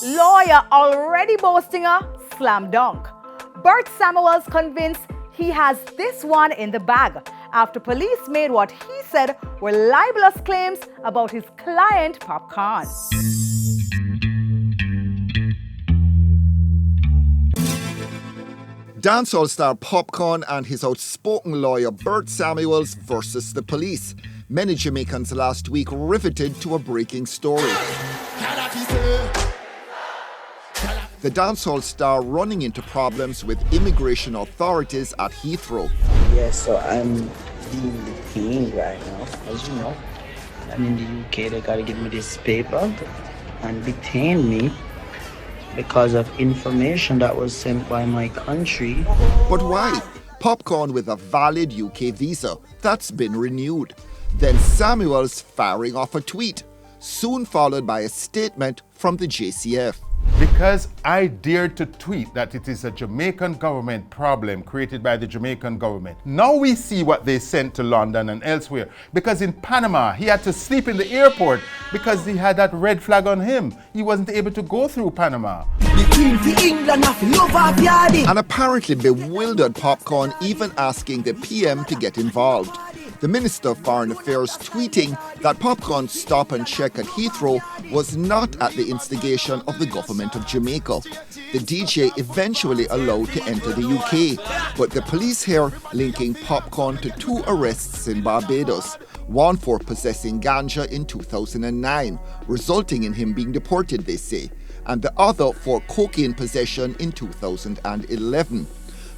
Lawyer already boasting a slam dunk. Bert Samuel's convinced he has this one in the bag after police made what he said were libelous claims about his client Popcaan. Dancehall star Popcaan and his outspoken lawyer Bert Samuels versus the police. Many Jamaicans last week riveted to a breaking story. The dancehall star running into problems with immigration authorities at Heathrow. Yes, so I'm being detained right now, as you know. I'm in the UK, they gotta give me this paper and detain me because of information that was sent by my country. But why? Popcaan with a valid UK visa that's been renewed. Then Samuels firing off a tweet, soon followed by a statement from the JCF. Because I dared to tweet that it is a Jamaican government problem created by the Jamaican government. Now we see what they sent to London and elsewhere. Because in Panama, he had to sleep in the airport because he had that red flag on him. He wasn't able to go through Panama. And apparently bewildered Popcaan even asking the PM to get involved. The Minister of Foreign Affairs tweeting that Popcaan's stop and check at Heathrow was not at the instigation of the government of Jamaica. The DJ eventually allowed to enter the UK, but the police here linking Popcaan to 2 arrests in Barbados, one for possessing ganja in 2009, resulting in him being deported, they say, and the other for cocaine possession in 2011.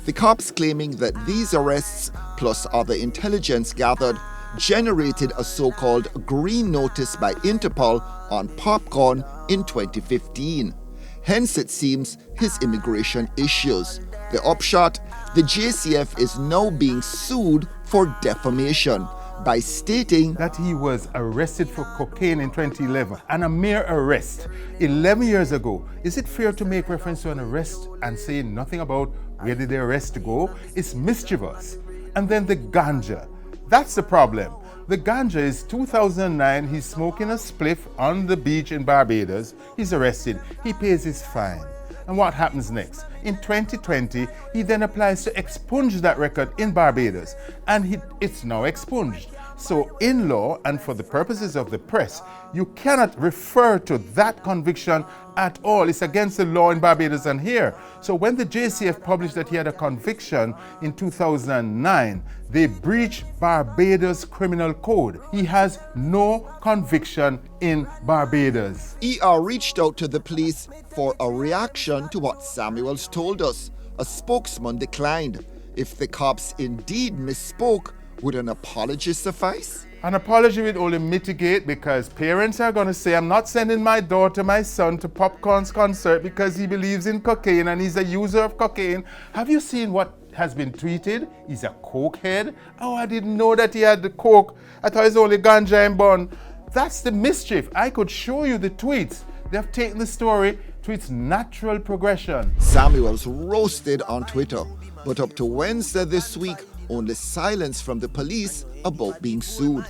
The cops claiming that these arrests, plus other intelligence gathered, generated a so-called green notice by Interpol on Popcaan in 2015. Hence, it seems, his immigration issues. The upshot, the JCF is now being sued for defamation by stating that he was arrested for cocaine in 2011 and a mere arrest 11 years ago. Is it fair to make reference to an arrest and say nothing about where did the arrest go? It's mischievous. And then the ganja. That's the problem. The ganja is 2009, he's smoking a spliff on the beach in Barbados. He's arrested. He pays his fine. And what happens next? In 2020, he then applies to expunge that record in Barbados. And it's now expunged. So in law, and for the purposes of the press, you cannot refer to that conviction at all. It's against the law in Barbados and here. So when the JCF published that he had a conviction in 2009, they breached Barbados criminal code. He has no conviction in Barbados. ER reached out to the police for a reaction to what Samuels told us. A spokesman declined. If the cops indeed misspoke, would an apology suffice? An apology would only mitigate because parents are going to say, I'm not sending my daughter, my son to Popcaan's concert because he believes in cocaine and he's a user of cocaine. Have you seen what has been tweeted? He's a cokehead. Oh, I didn't know that he had the coke. I thought it's only ganja and bun. That's the mischief. I could show you the tweets. They've taken the story to its natural progression. Samuels roasted on Twitter, but up to Wednesday this week, only silence from the police about being sued.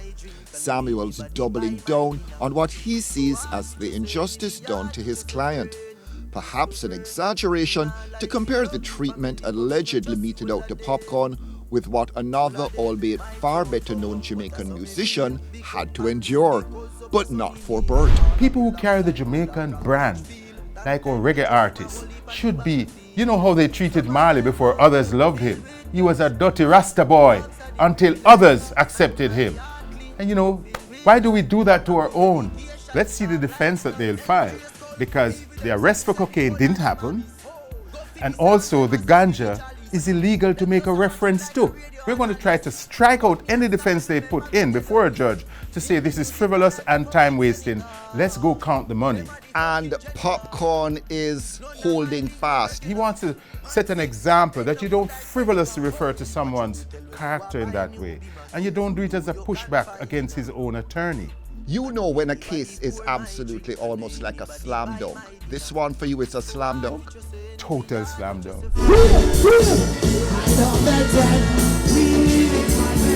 Samuels doubling down on what he sees as the injustice done to his client. Perhaps an exaggeration to compare the treatment allegedly meted out to Popcaan with what another, albeit far better known Jamaican musician had to endure, but not for Bert. People who carry the Jamaican brand, like our reggae artists, should be, you know how they treated Marley before others loved him. He was a dirty Rasta boy until others accepted him. And you know, why do we do that to our own? Let's see the defense that they'll file. Because the arrest for cocaine didn't happen. And also the ganja is illegal to make a reference to. We're going to try to strike out any defense they put in before a judge to say this is frivolous and time wasting. Let's go count the money. And Popcaan is holding fast. He wants to set an example that you don't frivolously refer to someone's character in that way. And you don't do it as a pushback against his own attorney. You know when a case is absolutely almost like a slam dunk. This one for you is a slam dunk? Total slam dunk.